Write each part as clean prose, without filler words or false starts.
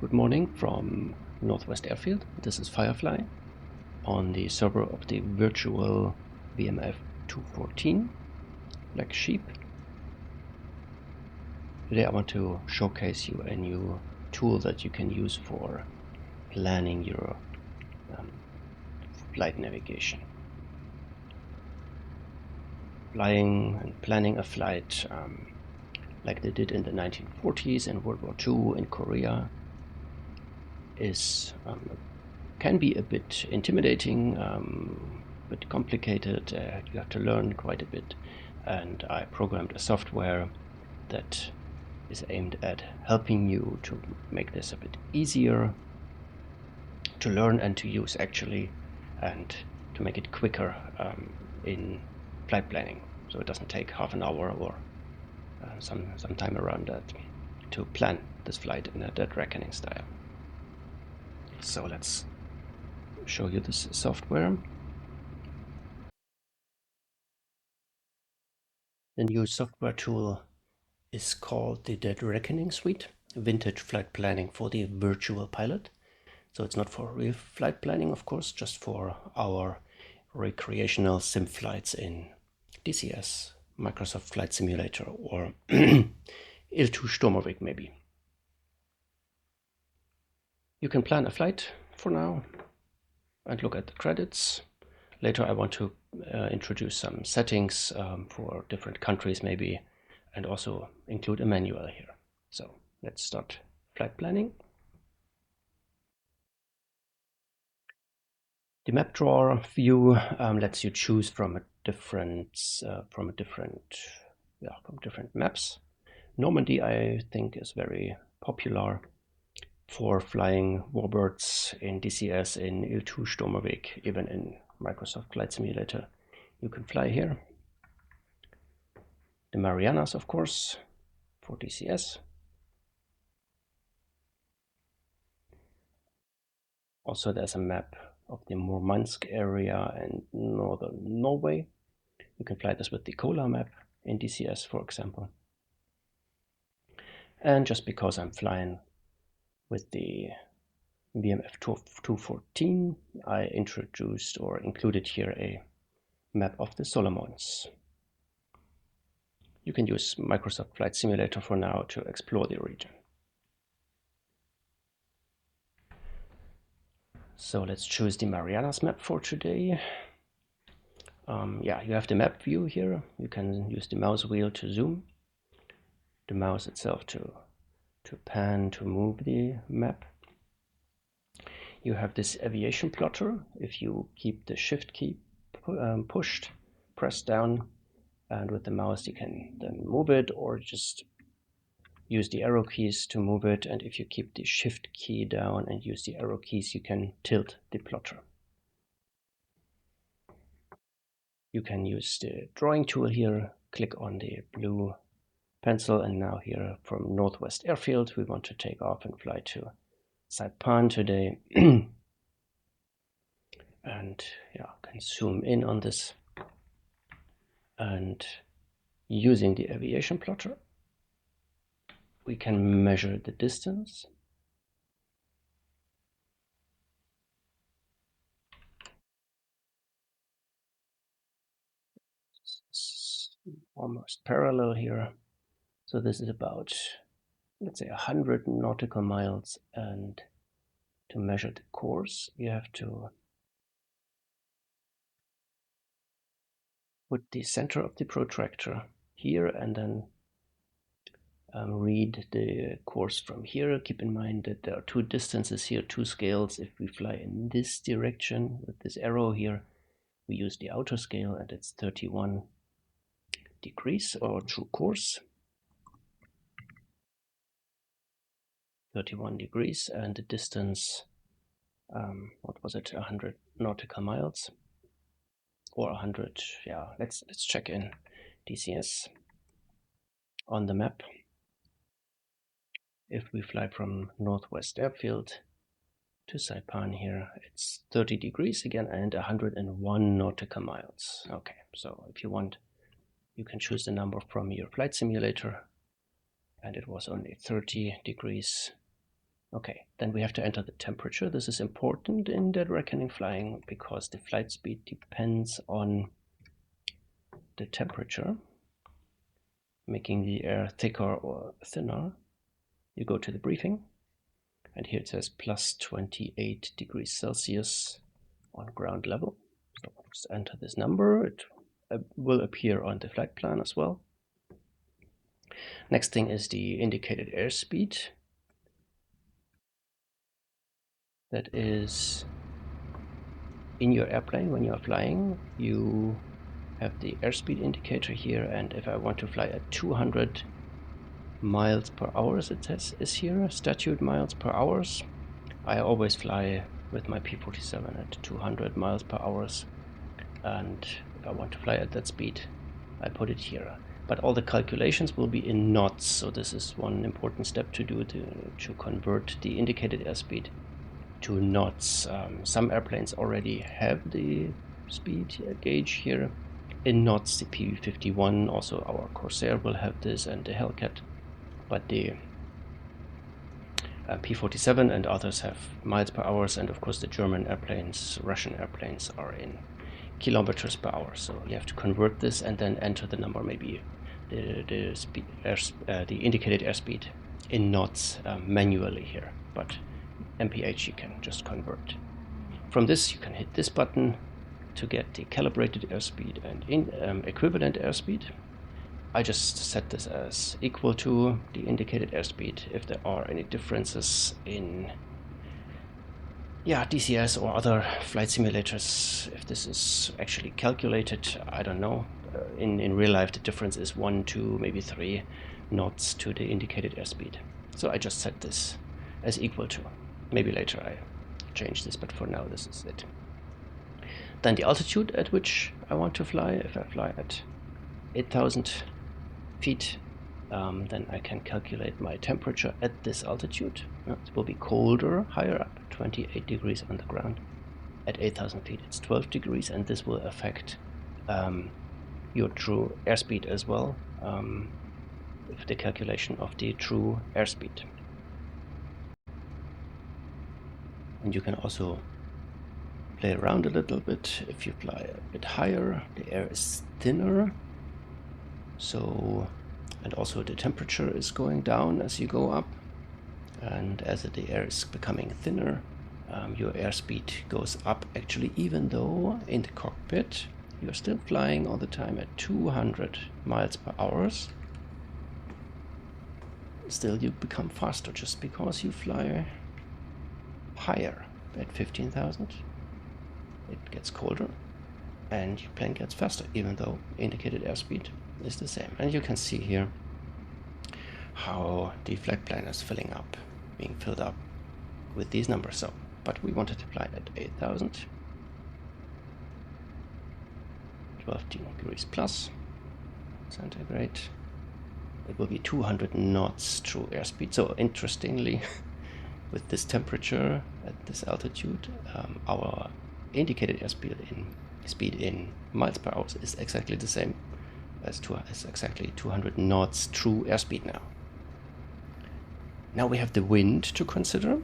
Good morning from Northwest Airfield. This is Firefly on the server of the virtual VMF 214 Blacksheep. Today I want to showcase you a new tool that you can use for planning your flight navigation. Flying and planning a flight like they did in the 1940s in World War II in Korea is can be a bit intimidating, a bit complicated. You have to learn quite a bit, and I programmed a software that is aimed at helping you to make this a bit easier to learn and to use actually, and to make it quicker in flight planning, so it doesn't take half an hour or some time around that to plan this flight in a dead reckoning style. So let's show you this software. The new software tool is called the Dead Reckoning Suite, vintage flight planning for the virtual pilot. So it's not for real flight planning, of course, just for our recreational sim flights in DCS, Microsoft Flight Simulator, or Il2 Sturmovik maybe. You can plan a flight for now and look at the credits. Later I want to introduce some settings for different countries maybe, and also include a manual here. So let's start flight planning. The map drawer view lets you choose from different maps. Normandy, I think, is very popular for flying warbirds in DCS, in Il2 Sturmovik, even in Microsoft Flight Simulator. You can fly here. The Marianas, of course, for DCS. Also, there's a map of the Murmansk area and northern Norway. You can fly this with the Cola map in DCS, for example. And just because I'm flying with the VMF 214, I introduced or included here a map of the Solomons. You can use Microsoft Flight Simulator for now to explore the region. So let's choose the Marianas map for today. You have the map view here. You can use the mouse wheel to zoom, the mouse itself to pan, to move the map. You have this aviation plotter. If you keep the shift key pushed, press down, and with the mouse you can then move it, or just use the arrow keys to move it. And if you keep the shift key down and use the arrow keys, you can tilt the plotter. You can use the drawing tool here, click on the blue pencil, and now here from Northwest Airfield we want to take off and fly to Saipan today. And can zoom in on this, and using the aviation plotter we can measure the distance. It's almost parallel here. So this is about, let's say, 100 nautical miles, and to measure the course you have to put the center of the protractor here and then read the course from here. Keep in mind that there are two distances here, two scales. If we fly in this direction with this arrow here, we use the outer scale, and it's 31 degrees, or true course. 31 degrees, and the distance, what was it, 100 nautical miles, or 100, let's check in DCS on the map. If we fly from Northwest Airfield to Saipan here, it's 30 degrees again and 101 nautical miles. Okay, so if you want, you can choose the number from your flight simulator, and it was only 30 degrees Okay, then we have to enter the temperature. This is important in dead reckoning flying because the flight speed depends on the temperature, making the air thicker or thinner. You go to the briefing, and here it says plus 28 degrees Celsius on ground level. So just enter this number. It will appear on the flight plan as well. Next thing is the indicated airspeed. That is in your airplane when you are flying. You have the airspeed indicator here, and if I want to fly at 200 miles per hour, as it says is here, statute miles per hour, I always fly with my P-47 at 200 miles per hour, and if I want to fly at that speed, I put it here. But all the calculations will be in knots, so this is one important step to do to convert the indicated airspeed to knots. Some airplanes already have the speed gauge here in knots. The P-51, also our Corsair, will have this, and the Hellcat, but the P-47 and others have miles per hour, and of course the German airplanes, Russian airplanes are in kilometers per hour. So you have to convert this and then enter the number, maybe the indicated airspeed in knots manually here, but MPH you can just convert. From this you can hit this button to get the calibrated airspeed and equivalent airspeed. I just set this as equal to the indicated airspeed. If there are any differences in DCS or other flight simulators, if this is actually calculated, I don't know. In real life the difference is 1, 2, maybe 3 knots to the indicated airspeed. So I just set this as equal to. Maybe later I change this, but for now this is it. Then the altitude at which I want to fly. If I fly at 8,000 feet, then I can calculate my temperature at this altitude. It will be colder higher up, 28 degrees on the ground. At 8,000 feet it's 12 degrees, and this will affect your true airspeed as well, with the calculation of the true airspeed. And you can also play around a little bit. If you fly a bit higher, the air is thinner, so, and also the temperature is going down as you go up, and as the air is becoming thinner, your airspeed goes up actually, even though in the cockpit you're still flying all the time at 200 miles per hour. Still you become faster just because you fly higher. At 15,000 it gets colder and your plane gets faster, even though indicated airspeed is the same. And you can see here how the flight plan is filling up, being filled up with these numbers. So, but we wanted to fly at 8,000, 12 degrees plus centigrade. It will be 200 knots true airspeed. So interestingly, with this temperature at this altitude, our indicated airspeed in miles per hour is exactly the same as exactly 200 knots true airspeed now. Now we have the wind to consider,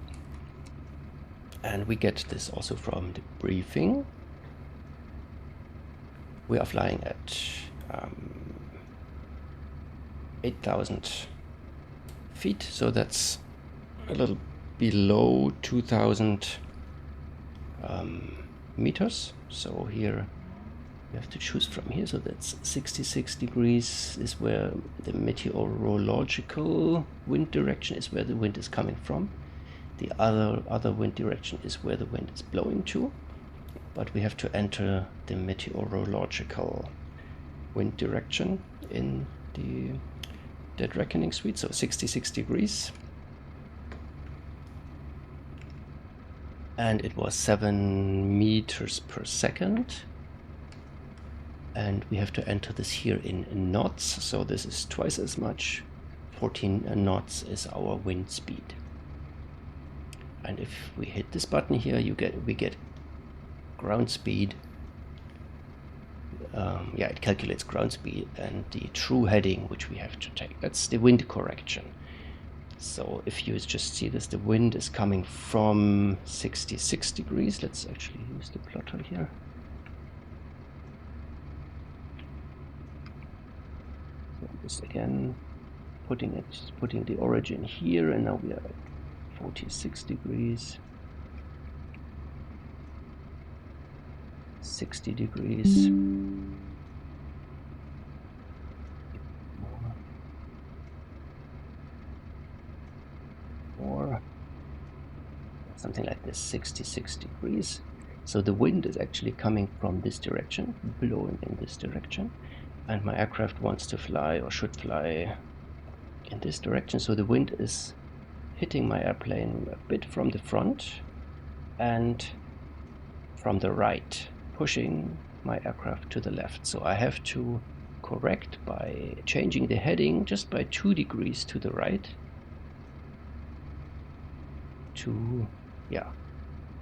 and we get this also from the briefing. We are flying at 8,000 feet, so that's a little below 2,000 meters. So here you have to choose from here. So that's 66 degrees is where the meteorological wind direction is, where the wind is coming from. The other wind direction is where the wind is blowing to, but we have to enter the meteorological wind direction in the dead reckoning suite. So 66 degrees. And it was 7 meters per second. And we have to enter this here in knots. So this is twice as much. 14 knots is our wind speed. And if we hit this button here, we get ground speed. It calculates ground speed and the true heading which we have to take. That's the wind correction. So if you just see this, the wind is coming from 66 degrees. Let's actually use the plotter here. So just again putting the origin here, and now we are at 46 degrees, 60 degrees. Or something like this, 66 degrees. So the wind is actually coming from this direction, blowing in this direction, and my aircraft wants to fly or should fly in this direction. So the wind is hitting my airplane a bit from the front and from the right, pushing my aircraft to the left. So I have to correct by changing the heading just by 2 degrees to the right to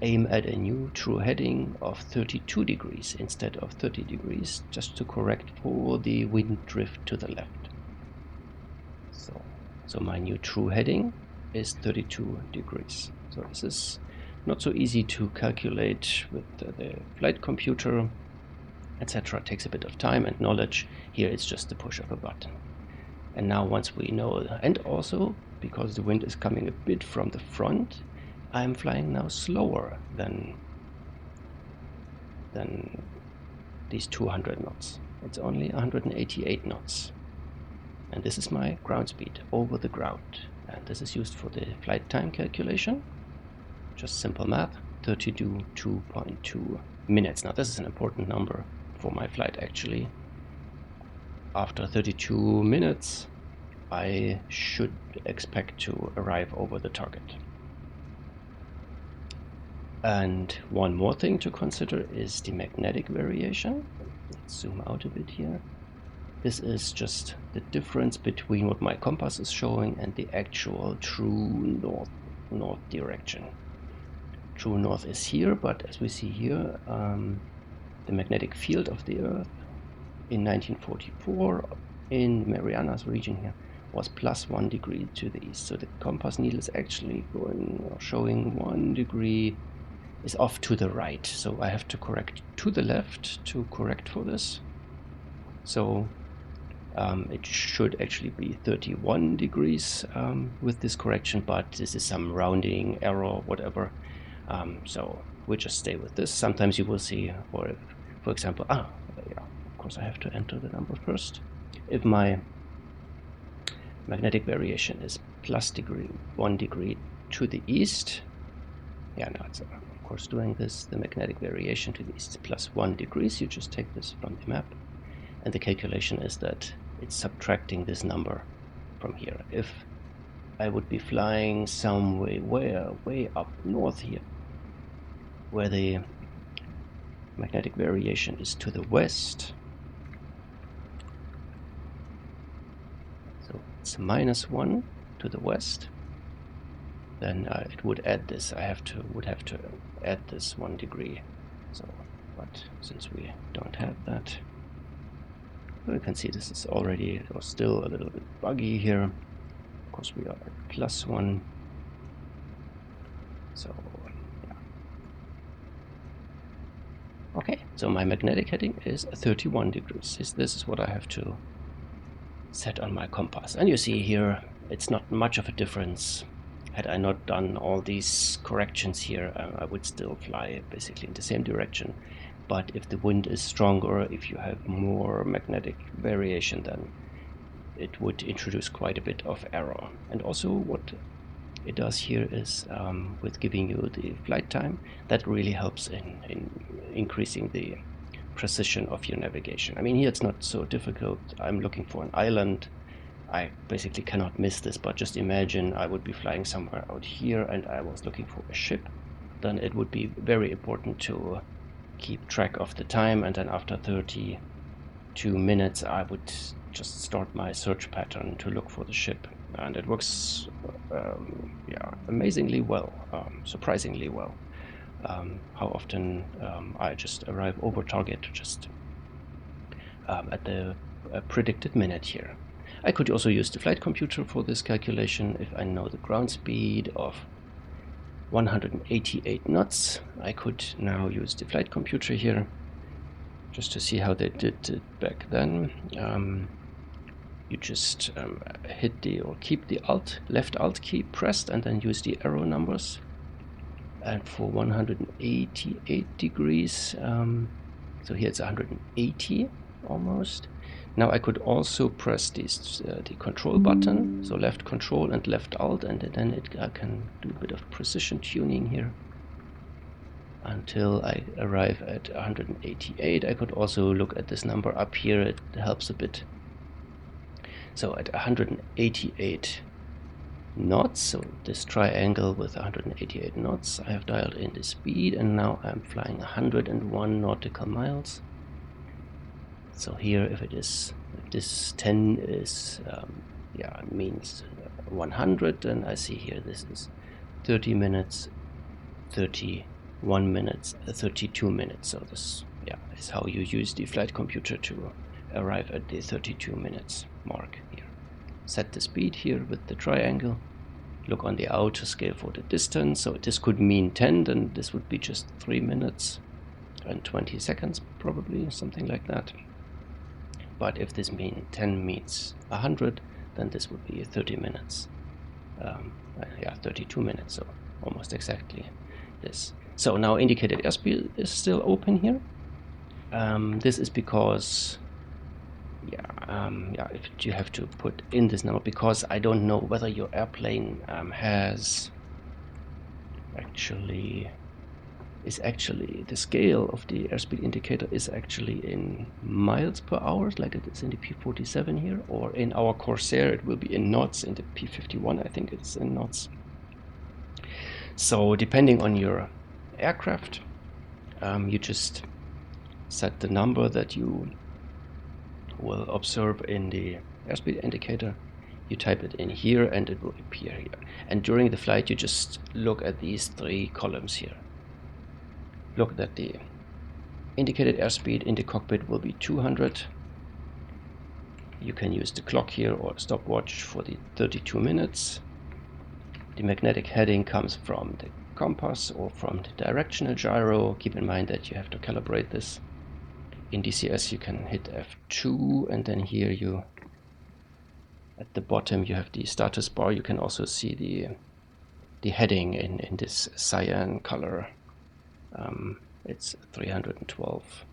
aim at a new true heading of 32 degrees instead of 30 degrees, just to correct for the wind drift to the left. So my new true heading is 32 degrees. So this is not so easy to calculate with the flight computer, etc. It takes a bit of time and knowledge. Here it's just the push of a button. And now once we know, and also because the wind is coming a bit from the front, I'm flying now slower than these 200 knots. It's only 188 knots. And this is my ground speed over the ground. And this is used for the flight time calculation. Just simple math, 32.2 minutes. Now this is an important number for my flight actually. After 32 minutes, I should expect to arrive over the target. And one more thing to consider is the magnetic variation. Let's zoom out a bit here. This is just the difference between what my compass is showing and the actual true north direction. True north is here, but as we see here, the magnetic field of the Earth in 1944 in Marianas region here was plus 1 degree to the east. So the compass needle is actually showing 1 degree is off to the right. So I have to correct to the left to correct for this. So it should actually be 31 degrees with this correction, but this is some rounding error, whatever. So we'll just stay with this. Sometimes you will see, or for example, of course I have to enter the number first. If my magnetic variation is plus 1 degree to the east, now it's of course doing this, the magnetic variation to the east is plus 1 degrees. You just take this from the map, and the calculation is that it's subtracting this number from here. If I would be flying some way up north here, where the magnetic variation is to the west, so it's -1 to the west, then it would add this. Would have to add this 1 degree. So, but since we don't have that, you can see this is already or still a little bit buggy here. Of course, we are at +1. So, okay. So my magnetic heading is 31 degrees. This is what I have to set on my compass. And you see here, it's not much of a difference. Had I not done all these corrections here, I would still fly basically in the same direction. But if the wind is stronger, if you have more magnetic variation, then it would introduce quite a bit of error. And also what it does here is, with giving you the flight time, that really helps in increasing the precision of your navigation. I mean, here it's not so difficult. I'm looking for an island. I basically cannot miss this, but just imagine I would be flying somewhere out here and I was looking for a ship. Then it would be very important to keep track of the time, and then after 32 minutes I would just start my search pattern to look for the ship, and it works amazingly well, surprisingly well. How often I just arrive over target just at the predicted minute here. I could also use the flight computer for this calculation. If I know the ground speed of 188 knots, I could now use the flight computer here just to see how they did it back then. You just hit the, or keep the left alt key pressed and then use the arrow numbers. And for 188 degrees, so here it's 180 almost. Now I could also press these, the control button, so left control and left alt, and then I can do a bit of precision tuning here until I arrive at 188. I could also look at this number up here, it helps a bit. So at 188 knots, so this triangle with 188 knots, I have dialed in the speed, and now I'm flying 101 nautical miles. So here, if this 10 is, yeah, it means 100, and I see here this is 30 minutes, 31 minutes, 32 minutes. So this, yeah, is how you use the flight computer to arrive at the 32 minutes mark here. Set the speed here with the triangle. Look on the outer scale for the distance. So this could mean 10, then this would be just 3 minutes and 20 seconds, probably, something like that. But if this 10 means 100, then this would be 30 minutes. Yeah, 32 minutes, so almost exactly this. So now indicated airspeed is still open here. This is because, yeah, if you have to put in this number, because I don't know whether your airplane is actually the scale of the airspeed indicator is actually in miles per hour, like it is in the P47 here, or in our Corsair it will be in knots. In the P51 I think it's in knots. So depending on your aircraft, you just set the number that you will observe in the airspeed indicator. You type it in here and it will appear here. And during the flight you just look at these 3 columns here. Look that the indicated airspeed in the cockpit will be 200. You can use the clock here or stopwatch for the 32 minutes. The magnetic heading comes from the compass or from the directional gyro. Keep in mind that you have to calibrate this. In DCS you can hit F2, and then here you, at the bottom, you have the status bar. You can also see the heading in this cyan color. It's 312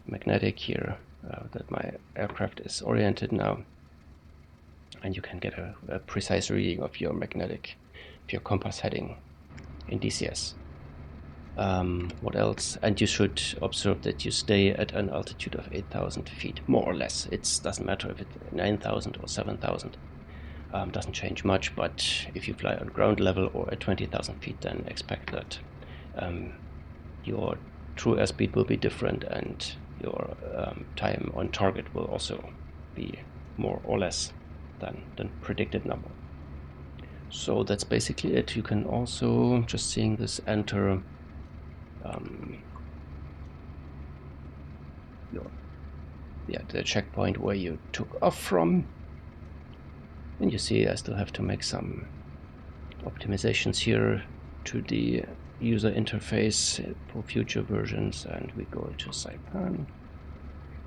magnetic here that my aircraft is oriented now, and you can get a precise reading of your compass heading in DCS. What else? And you should observe that you stay at an altitude of 8,000 feet, more or less. It doesn't matter if it's 9,000 or 7,000. Doesn't change much, but if you fly on ground level or at 20,000 feet, then expect that your true airspeed will be different, and your time on target will also be more or less than the predicted number. So that's basically it. You can also, just seeing this, enter the checkpoint where you took off from, and you see I still have to make some optimizations here to the user interface for future versions, and we go to Saipan.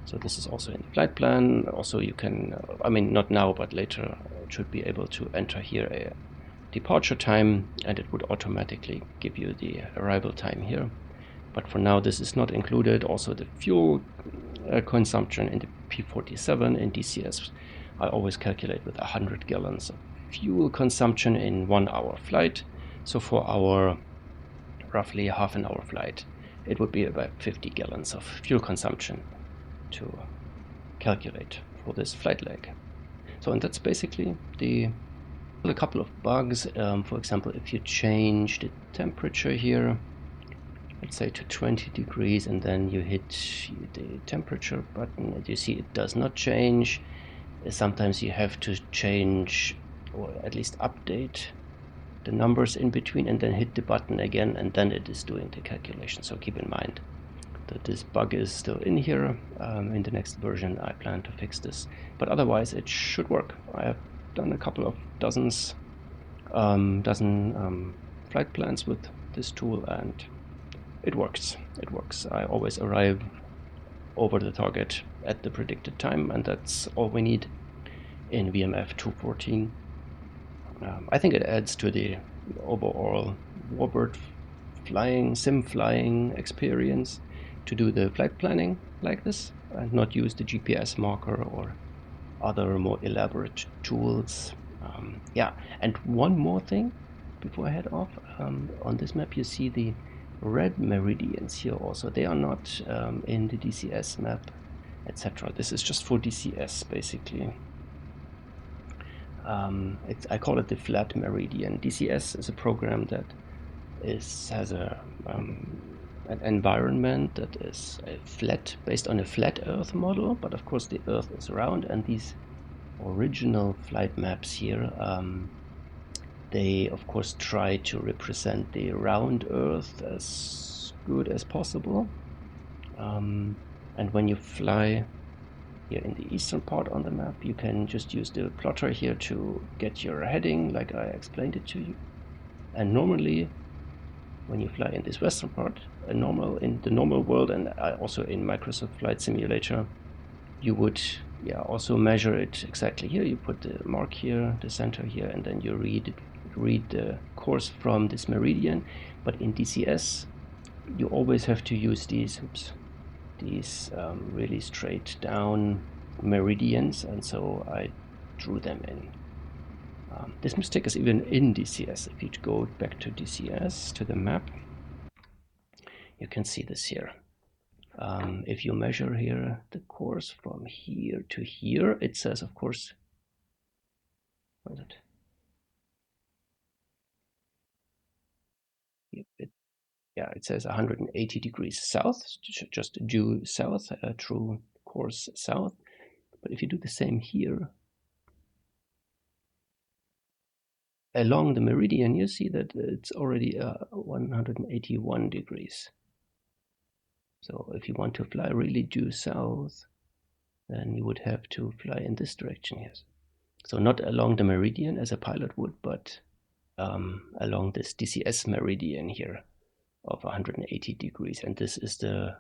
So this is also in the flight plan. Also you can, I mean not now but later, should be able to enter here a departure time, and it would automatically give you the arrival time here. But for now this is not included. Also the fuel consumption in the P47 in DCS I always calculate with 100 gallons of fuel consumption in 1 hour flight. So for our roughly half an hour flight it would be about 50 gallons of fuel consumption to calculate for this flight leg. So, and that's basically a couple of bugs. For example, if you change the temperature here, let's say to 20 degrees, and then you hit the temperature button, and you see it does not change. Sometimes you have to change, or at least update the numbers in between, and then hit the button again, and then it is doing the calculation. So keep in mind that this bug is still in here. In the next version I plan to fix this, but otherwise it should work. I have done a couple of dozen flight plans with this tool, and it works. It works. I always arrive over the target at the predicted time, and that's all we need in VMF 2.14. I think it adds to the overall Warbird sim flying experience to do the flight planning like this and not use the GPS marker or other more elaborate tools. Yeah, and one more thing before I head off. On this map you see the red meridians here also. They are not in the DCS map, etc. This is just for DCS basically. I call it the flat meridian. DCS is a program that has an environment that is flat, based on a flat Earth model, but of course the Earth is round, and these original flight maps here, they of course try to represent the round Earth as good as possible. And when you fly here in the eastern part on the map, you can just use the plotter here to get your heading like I explained it to you. And normally when you fly in this western part, in the normal world, and also in Microsoft Flight Simulator, you would also measure it exactly here. You put the mark here, the center here, and then you read the course from this meridian. But in DCS, you always have to use these really straight down meridians, and so I drew them in. This mistake is even in DCS. If you go back to DCS, to the map, you can see this here. If you measure here the course from here to here, it says, of course, what is it? It says 180 degrees south, just due south, true course south. But if you do the same here, along the meridian, you see that it's already 181 degrees. So if you want to fly really due south, then you would have to fly in this direction here. So not along the meridian as a pilot would, but along this DCS meridian here of 180 degrees. And this is the,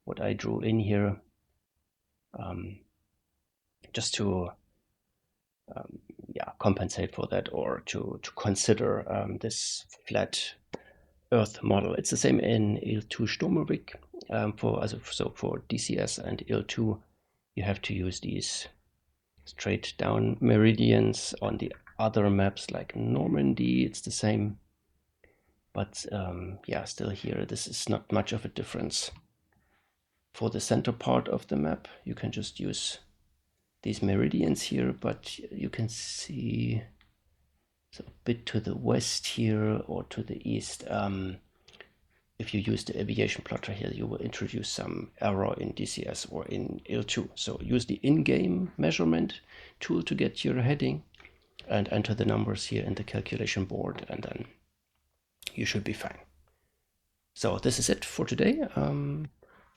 what I drew in here, just to compensate for that, or to consider this flat Earth model. It's the same in IL-2 Sturmovik. For DCS and IL-2, you have to use these straight down meridians. On the other maps like Normandy, it's the same. But still here, this is not much of a difference. For the center part of the map, you can just use these meridians here, but you can see a bit to the west here or to the east. If you use the aviation plotter here, you will introduce some error in DCS or in IL-2. So use the in-game measurement tool to get your heading and enter the numbers here in the calculation board, and then you should be fine. So this is it for today.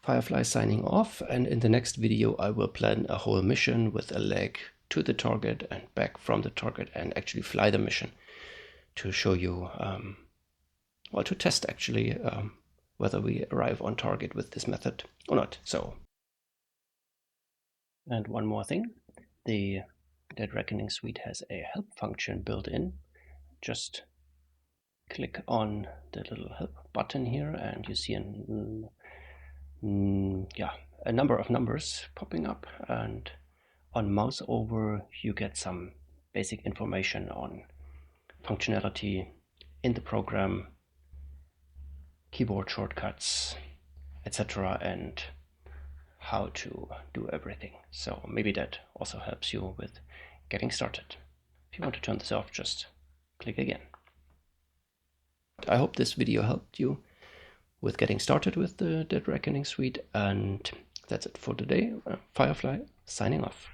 Firefly signing off, and in the next video I will plan a whole mission with a leg to the target and back from the target, and actually fly the mission to show you, to test actually whether we arrive on target with this method or not. So, and one more thing, the Dead Reckoning suite has a help function built in. Just click on the little help button here and you see a number of numbers popping up, and on mouse over you get some basic information on functionality in the program, keyboard shortcuts, etc., and how to do everything. So maybe that also helps you with getting started. If you want to turn this off, just click again. I hope this video helped you with getting started with the Dead Reckoning suite, and that's it for today. Firefly signing off.